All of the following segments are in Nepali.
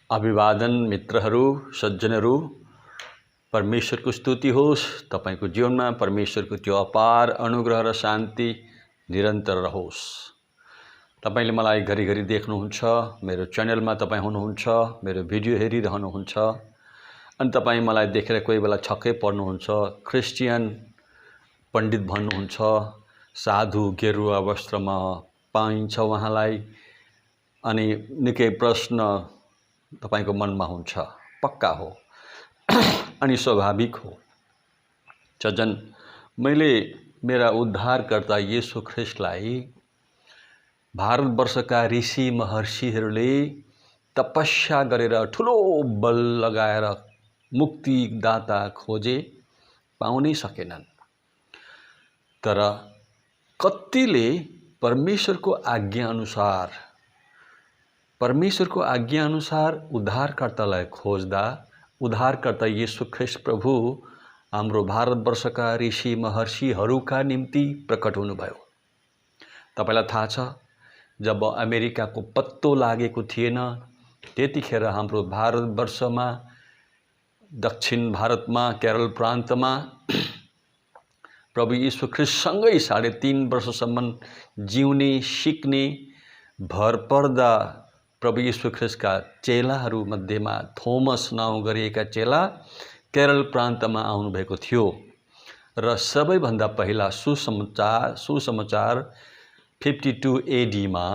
अभिवादन मित्रहरू, सज्जनहरू, परमेश्वरको स्तुति होस्। तपाईको जीवनमा परमेश्वरको त्यो अपार अनुग्रह र शान्ति निरन्तर रहोस्। तपाईले मलाई घरिघरि देख्नुहुन्छ, मेरो च्यानलमा तपाई हुनुहुन्छ, मेरो भिडियो हेरिरहनुहुन्छ, अनि तपाई मलाई देखेर कोही बेला छक्कै पर्नुहुन्छ। क्रिस्चियन पण्डित भन्नुहुन्छ, साधु गेरुवा वस्त्रमा पाइन्छ उहाँलाई, अनि निकै प्रश्न तपाईको मनमा हुन्छ। पक्का हो अनि स्वाभाविक हो। सज्जन, मैले मेरा उद्धारकर्ता येशू ख्रिस्टलाई भारतवर्षका ऋषि महर्षिहरूले तपस्या गरेर ठुलो बल लगाएर मुक्तिदाता खोजे, पाउनै सकेनन्। तर कतिले परमेश्वरको आज्ञा अनुसार उद्धारकर्तालाई खोज्दा उद्धारकर्ता येशू ख्रिस्ट प्रभु हाम्रो भारतवर्षका ऋषि महर्षिहरूका निम्ति प्रकट हुनुभयो। तपाईलाई थाहा छ, जब अमेरिकाको पत्तो लागेको थिएन त्यतिखेर हाम्रो भारतवर्षमा, दक्षिण भारतमा, केरल प्रान्तमा प्रभु येशू ख्रिस्टसँगै 3.5 वर्षसम्म जिउने सिक्ने भरपर्दा प्रभु येशू ख्रिस्टका चेलाहरू मध्येमा थोमस नाउँ गरिएका चेला केरल प्रान्तमा आउनुभएको थियो र सबैभन्दा पहिला सुसमाचार 52 AD मा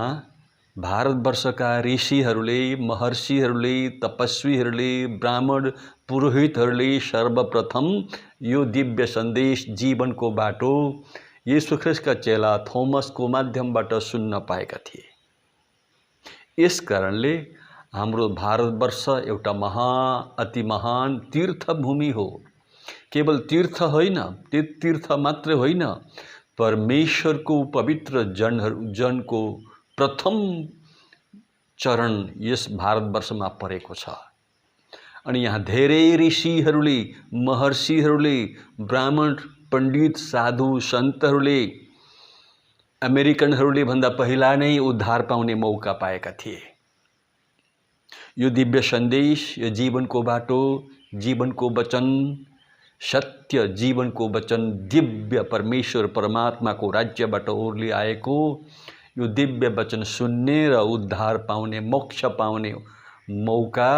भारतवर्षका ऋषिहरूले, महर्षिहरूले, तपस्वीहरूले, ब्राह्मण पुरोहितहरूले सर्वप्रथम यो दिव्य सन्देश, जीवनको बाटो येशू ख्रिस्टका चेला थोमसको माध्यमबाट सुन्न पाएका थिए। यस कारणले हाम्रो भारतवर्ष एउटा अति महान तीर्थभूमि हो। केवल तीर्थ होइन, तीर्थ मात्र होइन, परमेश्वरको पवित्र जनको प्रथम चरण यस भारतवर्षमा परेको छ। अनि यहाँ धेरै ऋषिहरूले, महर्षिहरूले, ब्राह्मण पण्डित, साधु सन्तहरूले, अमेरिकनहरूले भन्दा पहिला नै उद्धार पाउने मौका पाएका थिए। यो दिव्य सन्देश, यो जीवनको बाटो, जीवनको वचन, सत्य जीवनको वचन, दिव्य परमेश्वर परमात्माको राज्यबाट ओर्ली आएको यो दिव्य वचन सुन्ने र उद्धार पाउने, मोक्ष पाउने मौका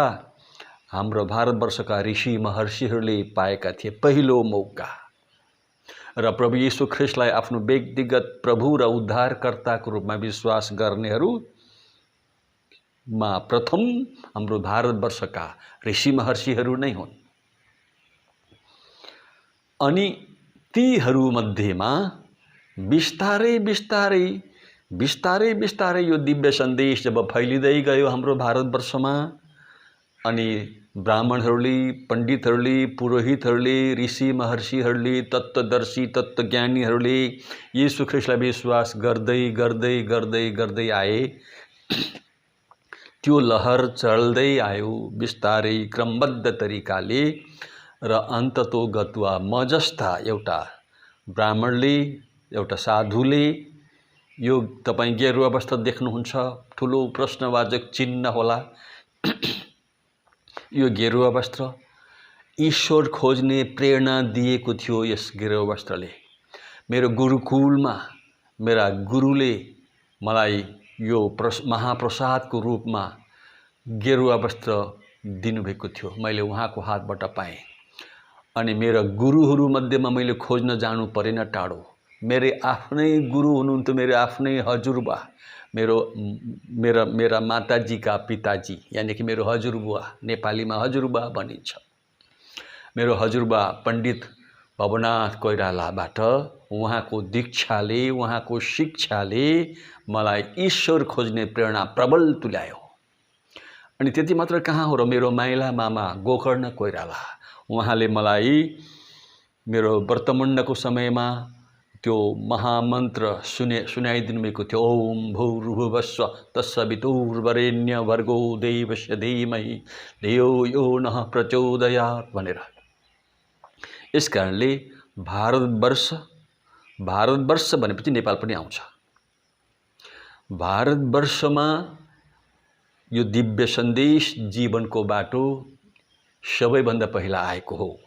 हाम्रो भारतवर्षका ऋषि महर्षिहरूले पाएका थिए। पहिलो मौका। र प्रभु येशू ख्रिस्टलाई आफ्नो व्यक्तिगत प्रभु र उद्धारकर्ताको रूपमा विश्वास गर्नेहरूमा प्रथम हाम्रो भारतवर्षका ऋषि महर्षिहरू नै हुन्। अनि तीहरू मध्येमा बिस्तारै यो दिव्य सन्देश जब फैलिँदै गयो हाम्रो भारतवर्षमा, अनि ब्राह्मणहरूले, पण्डितहरूले, पुरोहितहरूले, ऋषि महर्षिहरूले, तत्त्वदर्शी, तत्त्वज्ञानीहरूले येशू ख्रिस्टलाई विश्वास गर्दै आए। त्यो लहर चल्दै आयो बिस्तारै क्रमबद्ध तरिकाले, र अन्ततोगत्वा म जस्ता एउटा ब्राह्मणले, एउटा साधुले, यो तपाईँ गेरुवा वस्त्र देख्नुहुन्छ, ठुलो प्रश्नवाचक चिन्ह होला। यो गेरुवा वस्त्र ईश्वर खोज्ने प्रेरणा दिएको थियो। यस गेरुवा वस्त्रले मेरो गुरुकुलमा मेरा गुरुले मलाई यो महाप्रसादको रूपमा गेरुवा वस्त्र दिनुभएको थियो। मैले उहाँको हातबाट पाएँ। अनि मेरा गुरुहरू मध्येमा मैले खोज्न जानु परेन टाढो। मेरे आफ्नै गुरु हुनुहुन्थ्यो, मेरो आफ्नै हजुरबा, मेरा माताजीका पिताजी, यानी कि मेरो हजुरबुवा, नेपालीमा हजुरबा भनिन्छ। मेरो हजुरबा पण्डित भवनाथ कोइरालाबाट उहाँको दीक्षाले, उहाँको शिक्षाले मलाई ईश्वर खोज्ने प्रेरणा प्रबल तुल्यायो। अनि त्यति मात्र कहाँ हो र, मेरो माइला मामा गोकर्ण कोइराला, उहाँले मलाई मेरो व्रतमुण्डको समयमा त्यो महामन्त्र सुनाइदिनु भएको थियो। ओम भूर्भुवस्व तत्सवितुर्वरेण्य भर्गो देवस्य धीमहि धियो यो नः प्रचोदयात् भनेर। यस कारणले भारतवर्ष भनेपछि नेपाल पनि आउँछ। भारतवर्षमा यो दिव्य सन्देश जीवनको बाटो सबैभन्दा पहिला आएको हो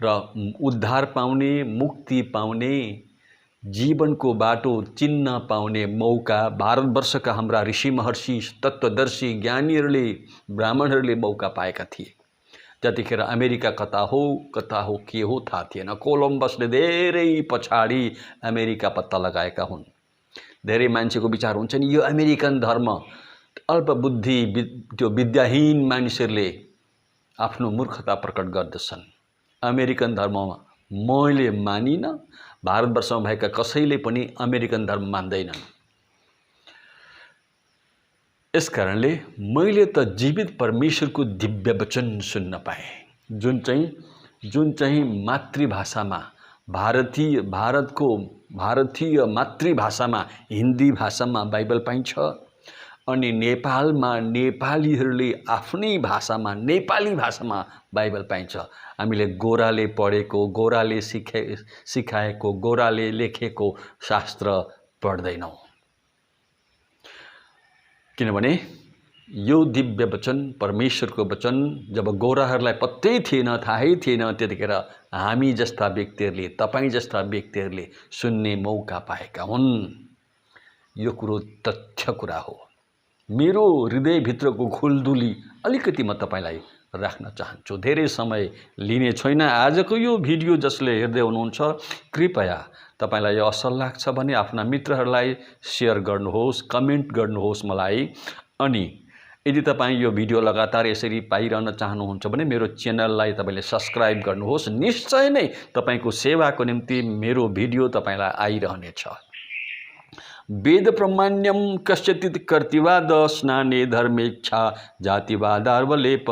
र उद्धार पाउने, मुक्ति पाउने, जीवनको बाटो चिन्न पाउने मौका भारतवर्षका हाम्रा ऋषि महर्षि तत्त्वदर्शी ज्ञानीहरूले ब्राह्मणहरूले मौका पाएका थिए। त्यतिखेर अमेरिका कता हो के हो थाहा थिएन। कोलम्बसले धेरै पछाडि अमेरिका पत्ता लगाएका हुन्। धेरै मान्छेको विचार हुन्छ नि यो अमेरिकन धर्म अल्पबुद्धि त्यो विद्याहीन मानिसहरूले आफ्नो मूर्खता प्रकट गर्दछन्। अमेरिकन धर्ममा मैले मानिन, भारतवर्षमा भएका कसैले पनि अमेरिकन धर्म मान्दैनन्। यस कारणले मैले त जीवित परमेश्वरको दिव्य वचन सुन्न पाएँ, जुन चाहिँ मातृभाषामा भारतीय मातृभाषामा हिन्दी भाषामा बाइबल पाइन्छ अनि नेपालमा नेपालीहरूले आफ्नै भाषामा नेपाली भाषामा बाइबल पाइन्छ। हामीले गोराले पढेको, गोराले सिकाएको, गोराले लेखेको शास्त्र पढ्दैनौँ, किनभने यो दिव्य वचन परमेश्वरको वचन जब गोराहरूलाई पत्तै थिएन, थाहै थिएन, त्यतिखेर हामी जस्ता व्यक्तिहरूले, तपाईँ जस्ता व्यक्तिहरूले सुन्ने मौका पाएका हुन्। यो कुरो तथ्य कुरा हो। मेरो हृदयभित्रको खुल्दुली अलिकति म तपाईलाई राख्न चाहन्छु। धेरै समय लिने छैन। आजको यो भिडियो जसले हेर्दै हुनुहुन्छ कृपया तपाईलाई यो असल लाग्छ भने आफ्ना मित्रहरूलाई शेयर गर्नुहोस्, कमेन्ट गर्नुहोस् मलाई। अनि यदि तपाईँ यो भिडियो लगातार यसरी पाइरहन चाहनुहुन्छ भने मेरो च्यानललाई तपाईले सब्स्क्राइब गर्नुहोस्। निश्चय नै तपाईको सेवाको निम्ति मेरो भिडियो तपाईलाई आइरहनेछ। वेद प्रमाण्यम कस्यचित् कर्तिवाद स्नाने धर्मेच्छा जातिवादार्वलेप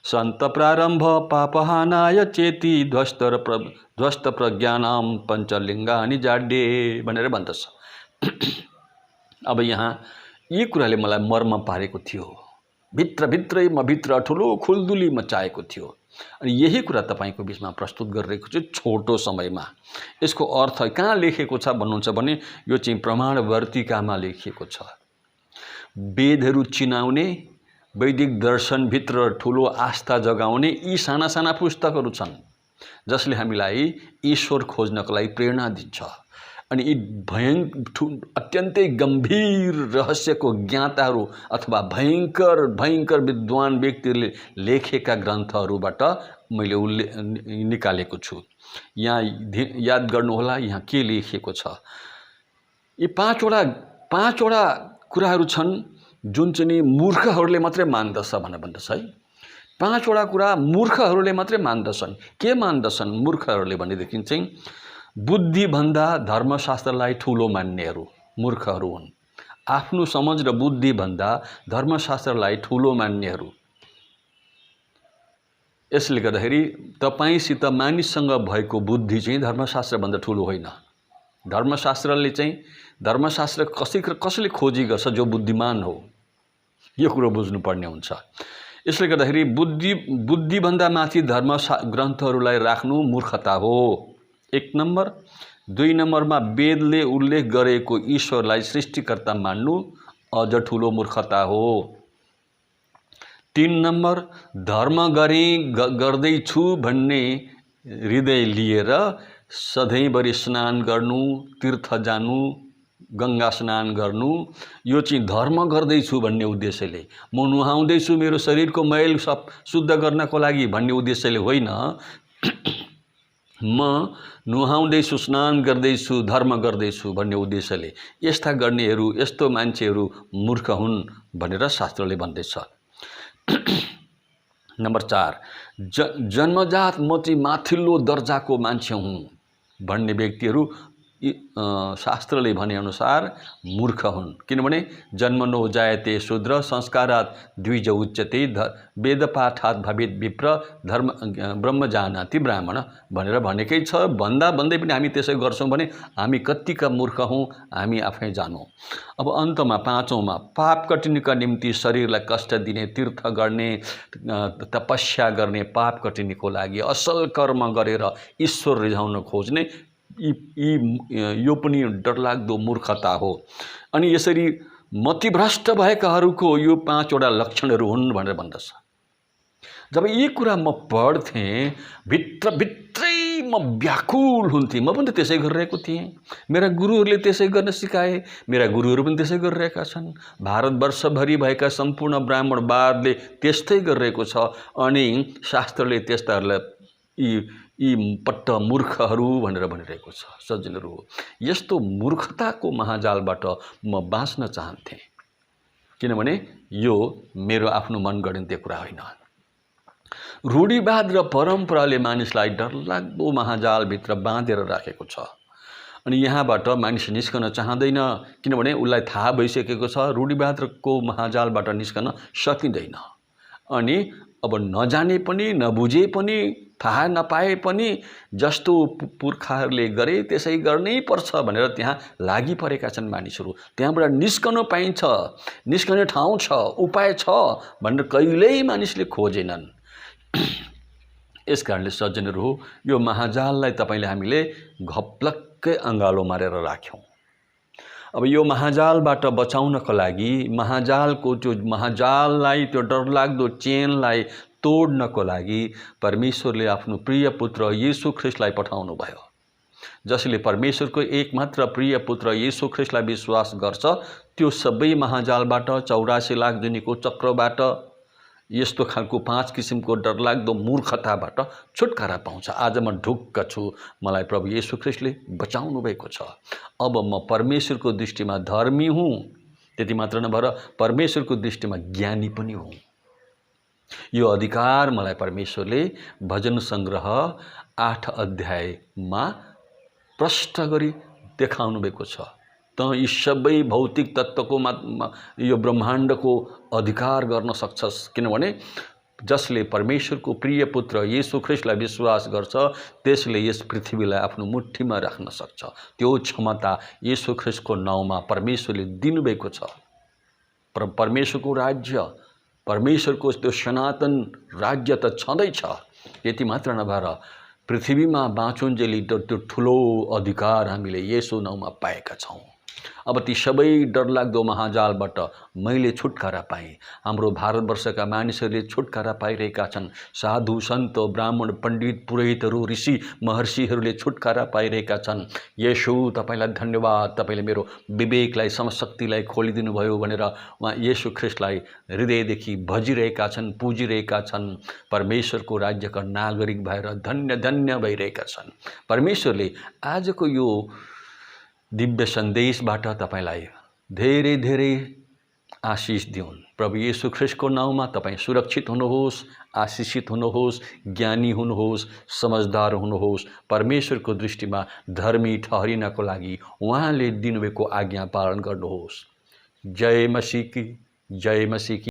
संत प्रारंभ पापहानाय चेति ध्वस्त प्रज्ञानाम पंचलिंगानि जाड्डे भनेर भन्दछ। अब यहाँ यी कुराले मलाई मर्म पारेको थियो, भित्रै म भित्र ठुलो खुल्दुली मचाएको थियो। अनि यही कुरा तपाईको बीचमा प्रस्तुत गरिरहेको छु छोटो समयमा। यसको अर्थ कहाँ लेखेको छ भन्नुहुन्छ भने यो चाहिँ प्रमाण वर्तिकामा लेखिएको छ। वेदहरू चिनाउने, वैदिक दर्शनभित्र ठुलो आस्था जगाउने यी साना साना पुस्तकहरू छन् जसले हामीलाई ईश्वर खोज्नको लागि प्रेरणा दिन्छ। अनि यी अत्यन्तै गम्भीर रहस्यको ज्ञाताहरू अथवा भयंकर विद्वान व्यक्तिहरूले लेखेका ग्रन्थहरूबाट मैले निकालेको छु। यहाँ याद गर्नुहोला यहाँ के लेखिएको छ। यी पाँचवटा कुराहरू छन् जुन चाहिँ मूर्खहरूले मात्रै मान्दछ भनेर भन्दछ है। पाँचवटा कुरा मूर्खहरूले मात्रै मान्दछन्। के मान्दछन् मूर्खहरूले भनेदेखि चाहिँ बुद्धिभन्दा धर्मशास्त्रलाई ठुलो मान्नेहरू मूर्खहरू हुन्। आफ्नो समझ र बुद्धिभन्दा धर्मशास्त्रलाई ठुलो मान्नेहरू। यसले गर्दाखेरि तपाईसित मानिससँग भएको बुद्धि चाहिँ धर्मशास्त्रभन्दा ठुलो होइन। धर्मशास्त्र कसैले खोजी गर्छ जो बुद्धिमान हो, यो कुरो बुझ्नुपर्ने हुन्छ। यसले गर्दाखेरि बुद्धिभन्दा माथि धर्म ग्रन्थहरूलाई राख्नु मूर्खता हो, 1 नम्बर। 2 नम्बरमा वेदले उल्लेख गरेको ईश्वरलाई सृष्टिकर्ता मान्नु अझ ठुलो मूर्खता हो। 3 नम्बर धर्म गर्दैछु भन्ने हृदय लिएर सधैँभरि स्नान गर्नु, तीर्थ जानु, गंगा स्नान गर्नु, यो चाहिँ धर्म गर्दैछु भन्ने उद्देश्यले, म नुहाउँदैछु मेरो शरीरको मैल सब शुद्ध गर्नको लागि भन्ने उद्देश्यले होइन। म नुहाउँदैछु, स्नान गर्दैछु, धर्म गर्दैछु भन्ने उद्देश्यले यस्ता गर्नेहरू, यस्तो मान्छेहरू मूर्ख हुन् भनेर शास्त्रले भन्दैछ। नम्बर 4 जन्मजात म चाहिँ माथिल्लो दर्जाको मान्छे हुँ भन्ने व्यक्तिहरू शास्त्रले भने अनुसार मूर्ख हुन्। किनभने जन्मनो जायते शूद्र संस्कारात् द्विज उच्यते वेदपाठात् भवेत् विप्र धर्म ब्रह्म जानाति ब्राह्मण भनेर भनेकै छ। भन्दा भन्दै पनि हामी त्यसै गर्छौं भने हामी कत्तिका मूर्ख हौं हामी आफै जानौं। अब अन्तमा 5औंमा पाप कटिनीका निम्ति शरीरलाई कष्ट दिने, तीर्थ गर्ने, तपस्या गर्ने, पाप कटिनीको लागि असल कर्म गरेर ईश्वर रिझाउन खोज्ने यो पनि डरलाग्दो मूर्खता हो। अनि यसरी मतिभ्रष्ट भएकाहरूको यो 5वटा लक्षणहरू हुन् भनेर भन्दछ। जब यी कुरा म पढ्थेँ भित्रभित्रै म व्याकुल हुन्थेँ। म पनि त्यसै गरिरहेको थिएँ। मेरा गुरुहरूले त्यसै गर्न सिकाए, मेरा गुरुहरू पनि त्यसै गरिरहेका छन्। भारतवर्षभरि भएका सम्पूर्ण ब्राह्मणवादले त्यस्तै गरिरहेको छ। अनि शास्त्रले त्यस्ताहरूलाई यी पट्ट मूर्खहरू भनेर भनिरहेको छ। सज्जनहरू, यस्तो मूर्खताको महाजालबाट म बाँच्न चाहन्थेँ, किनभने यो मेरो आफ्नो मनगढन्ती कुरा होइन। रूढिवाद र परम्पराले मानिसलाई डरलाग्दो महाजालभित्र बाँधेर राखेको छ। अनि यहाँबाट मानिस निस्कन चाहँदैन, किनभने उसलाई थाहा भइसकेको छ रूढिवादको महाजालबाट निस्कन सकिँदैन। अनि अब नजाने पनि, नबुझे पनि, थाहा नपाए पनि जस्तो पुर्खाहरूले गरे त्यसै गर्नै पर्छ भनेर त्यहाँ लागि परेका छन् मानिसहरू। त्यहाँबाट निस्कन पाइन्छ, निस्कने ठाउँ छ, उपाय छ भनेर कहिल्यै मानिसले खोजेनन्। यस कारणले सज्जनहरू हो, यो महाजाललाई हामीले घप्लक्कै अँगालो मारेर राख्यौँ। अब यो महाजालबाट बचाउनको लागि, महाजाललाई त्यो डरलाग्दो चेनलाई तोड्नको लागि परमेश्वरले आफ्नो प्रिय पुत्र येशू ख्रीष्टलाई पठाउनु भयो। जसले परमेश्वरको एकमात्र प्रिय पुत्र येशू ख्रीष्टलाई विश्वास गर्छ, त्यो सबै महाजालबाट, 84 लाख दुनियाँको चक्रबाट, यस्तो खालको 5 किसिमको डरलाग्दो मूर्खताबाट छुटकारा पाउँछ। आज म ढुक्क छु, मलाई प्रभु येशू ख्रीष्टले बचाउनु भएको छ। अब म परमेश्वरको दृष्टिमा धर्मी हुँ। त्यति मात्र नभएर परमेश्वरको दृष्टिमा ज्ञानी पनि हुँ। यो अधिकार मलाई परमेश्वरले भजन सङ्ग्रह 8 अध्यायमा प्रष्ट गरी देखाउनु भएको छ। त यी सबै भौतिक तत्त्वको यो ब्रह्माण्डको अधिकार गर्न सक्छस्, किनभने जसले परमेश्वरको प्रिय पुत्र येशू ख्रीष्टलाई विश्वास गर्छ त्यसले यस पृथ्वीलाई आफ्नो मुठ्ठीमा राख्न सक्छ। त्यो क्षमता येशू ख्रीष्टको नाउँमा परमेश्वरले दिनुभएको छ। परमेश्वरको राज्य, परमेश्वरको त्यो सनातन राज्य त छँदैछ। यति मात्र नभएर पृथ्वीमा बाँचुन्जेली त्यो ठुलो अधिकार हामीले येशू नाउँमा पाएका छौँ। अब ती सबै डरलाग्दो महाजालबाट मैले छुटकारा पाएँ। हाम्रो भारतवर्षका मानिसहरूले छुटकारा पाइरहेका छन्। साधु सन्त, ब्राह्मण, पण्डित, पुरोहितहरू, ऋषि महर्षिहरूले छुटकारा पाइरहेका छन्। येशू तपाईँलाई धन्यवाद, तपाईँले मेरो विवेकलाई, समशक्तिलाई खोलिदिनु भयो भनेर उहाँ येशू ख्रीष्टलाई हृदयदेखि भजिरहेका छन्, पुजिरहेका छन्। परमेश्वरको राज्यका नागरिक भएर धन्य धन्य भइरहेका छन्। परमेश्वरले आजको यो दिव्य सन्देशबाट तपाईलाई धेरै धेरै आशिष दिउन्। प्रभु येशू ख्रीष्टको नाउँमा तपाईँ सुरक्षित हुनुहोस्, आशिषित हुनुहोस्, ज्ञानी हुनुहोस्, समझदार हुनुहोस्। परमेश्वरको दृष्टिमा धर्मी ठहरिनको लागि उहाँले दिनुभएको आज्ञा पालन गर्नुहोस्। जय मसीह की, जय मसीह की।